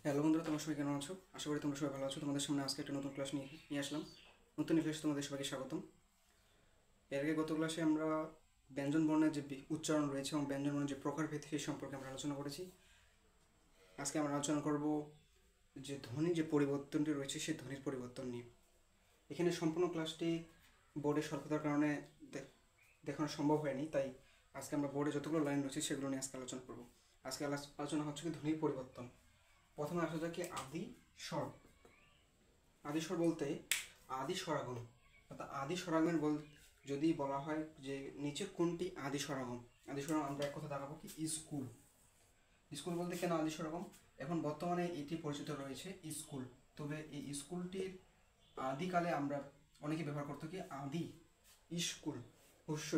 Hello বন্ধুরা, তোমরা সবাই কেমন আছো? আশা করি তোমরা সবাই ভালো আছো। তোমাদের সামনে আজকে একটা নতুন ক্লাস নিয়ে আসলাম। নতুন ক্লাস তোমাদের সবাইকে স্বাগতম। এর আগে গত ক্লাসে আমরা ব্যঞ্জন বর্ণের যে উচ্চারণ রয়েছে এবং ব্যঞ্জন বর্ণের যে প্রকারভেদ সেই সম্পর্কে আমরা আলোচনা করেছি। আজকে আমরা আলোচনা করব যে ধ্বনির যে পরিবর্তনটি রয়েছে সেই ধ্বনির পরিবর্তন নিয়ে। এখানে সম্পূর্ণ ক্লাসটি বোর্ডে স্বল্পতার কারণে দেখানো সম্ভব হয়নি, তাই আজকে আমরা বোর্ডে যতগুলো লাইন রয়েছে সেগুলো নিয়ে আজকে আলোচনা করব। আজকে আলোচনা হচ্ছে কি ধ্বনির পরিবর্তন। প্রথমে আসা যাক কি আদি স্বর। আদি স্বর বলতে আদি স্বরাগম, অর্থাৎ আদি স্বরাগমের যদি বলা হয় যে নিচের কোনটি আদি স্বরাগম। আদি স্বরাগম আমরা এক কথা দেখাবো কি স্কুল। স্কুল বলতে কেন আদি স্বরাগম? এখন বর্তমানে এটি পরিচিত রয়েছে স্কুল, তবে এই স্কুলটির আদিকালে আমরা অনেকে ব্যবহার করতো কি আদি স্কুল,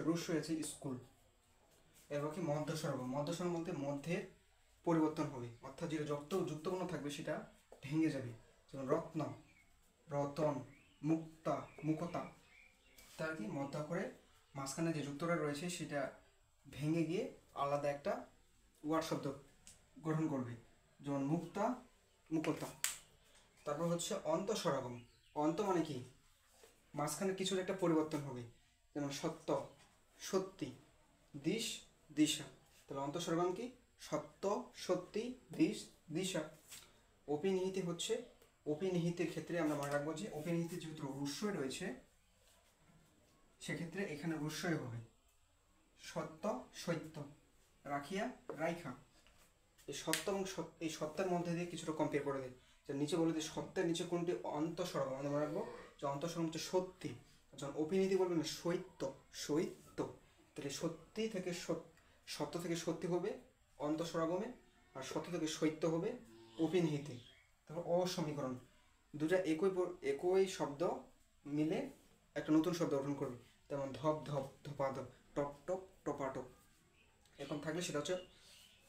রস্য আছে স্কুল। এবার কি মধ্য স্বরাগম। মধ্য স্বরাগম বলতে মধ্যের পরিবর্তন হবে, অর্থাৎ যেটা যুক্তপূর্ণ থাকবে সেটা ভেঙে যাবে। যেমন রত্ন, রতন, মুক্তা, মুকতা, তার কি মধ্যা করে মাঝখানে যে যুক্তটা রয়েছে সেটা ভেঙে গিয়ে আলাদা একটা ওয়ার্ড শব্দ গ্রহণ করবে, যেমন মুক্তা, মুকতা। তারপর হচ্ছে অন্ত স্বরাগম। অন্ত মানে কি মাঝখানে কিছুর একটা পরিবর্তন হবে, যেমন সত্য, সত্যি, দিশ, দিশা। তাহলে অন্ত স্বরাগম কি সত্য, সত্যি, দিশ, দিশা। অপিনিহিতে হচ্ছে অপিনিহিতের ক্ষেত্রে আমরা মনে রাখবো যে অপিনিহিতে যেহেতু রস্যই রয়েছে সেক্ষেত্রে এখানে রস্যই হবে। সত্য, সত্য, রাখিয়া, রাইখা। এই সত্য এবং এই সত্যের মধ্যে দিয়ে কিছুটা কম্পেয়ার করে দেয়, যে নিচে বলে যে সত্যের নিচে কোনটি অন্ত স্বরাগম আমরা মনে রাখবো যে অন্ত স্বরাগম হচ্ছে সত্যি। যখন অপিনিহিতি বলবেন সৈত্য, সৈত্য, তাহলে সত্যি থেকে সত্য থেকে সত্যি হবে অন্ত স্বরাগমে, আর সত্য থেকে সৈত্য হবে অপিনিহিতে। তারপর অসমীকরণ, দুটা একই শব্দ মিলে একটা নতুন শব্দ গঠন করবে, যেমন ধপ ধপ, ধপাধপ, টপ টপ, টপাটপ। এরকম থাকলে সেটা হচ্ছে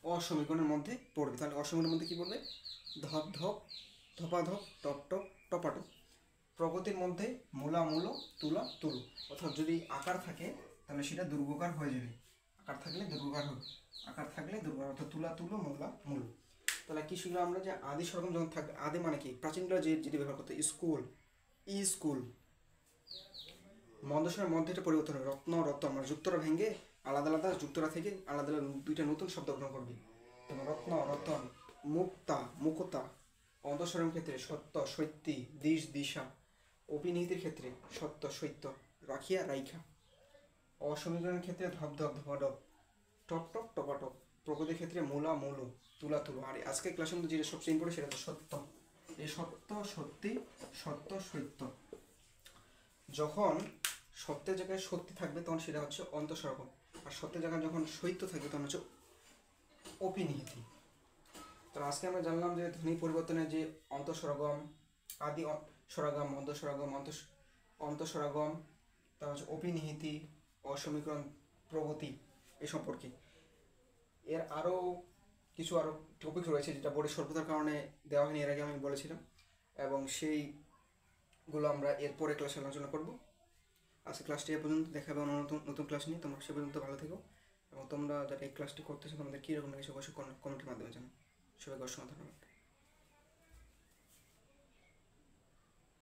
অসমীকরণের মধ্যে পড়বে। তাহলে অসমীকরণের মধ্যে কী পড়বে? ধপ ধপ, ধপাধপ, টপ টপ, টপাটপ। প্রগতির মধ্যে মূলা মূল, তুলা তুলু। অর্থাৎ যদি আকার থাকে তাহলে সেটা দুর্গকার হয়ে যাবে, আকার থাকলে দুর্গকার হবে, আকার থাকলে দুর্গকার, অর্থাৎ তুলা তুলো, মূলা মূল। তাহলে কি শিখলাম আমরা যে আদি স্বরগম যখন থাকবে, আদি মানে কি প্রাচীনরা যেটি ব্যবহার করতো স্কুল, স্কুল। মন্দস্বরের মধ্যে একটা পরিবর্তন হবে, রত্ন, রত্ন, মানে যুক্তরা ভেঙে আলাদা আলাদা যুক্তরা থেকে আলাদা আলাদা দুইটা নতুন শব্দ গ্রহণ করবে, যেমন রত্ন, রতন, মুক্তা, মুকতা। অন্তঃস্বরের ক্ষেত্রে সত্য, সত্যি, দিশ, দিশা। অপিনিহিতের ক্ষেত্রে সত্য, সত্য, রাখিয়া, রাইখা। অসমীকরণের ক্ষেত্রে ধপ ধপ, ধপাধপ, টপ টপ, টপাটপ। প্রকৃতির ক্ষেত্রে মূলা মূল, তুলা তুলো। আর আজকের ক্লাসের মধ্যে যেটা সবচেয়ে ইম্পর্টেন্ট সেটা হচ্ছে সত্য। এই সত্য, সত্যি, সত্য, সত্য। যখন সত্যের জায়গায় সত্যি থাকবে তখন সেটা হচ্ছে অন্তঃস্বরাগম, আর সত্যের জায়গায় যখন সৈত্য থাকবে তখন হচ্ছে অপিনিহিতি। তো আজকে আমরা জানলাম যে ধ্বনি পরিবর্তনের যে অন্তঃস্বরাগম, আদি স্বরাগম, মধ্য স্বরাগম, অন্তঃস্বরাগম, তার হচ্ছে অপিনিহিতি, অসমীকরণ, প্রগতি, এ সম্পর্কে। এর আরও টপিক রয়েছে যেটা বোর্ডের স্বল্পতার কারণে দেওয়া হয়নি, এর আগে আমি বলেছিলাম, এবং সেইগুলো আমরা এরপরে ক্লাসে আলোচনা করব। আজকে ক্লাসটি এ পর্যন্ত, দেখা হবে অন্য নতুন ক্লাস নিয়ে। তোমরা সে পর্যন্ত ভালো থেকো, এবং তোমরা যারা এই ক্লাসটি করতেছো তোমাদের কীরকম লেগেছে অবশ্যই কমেন্টের মাধ্যমে জানাও। সবাইকে অসংখ্য ধন্যবাদ।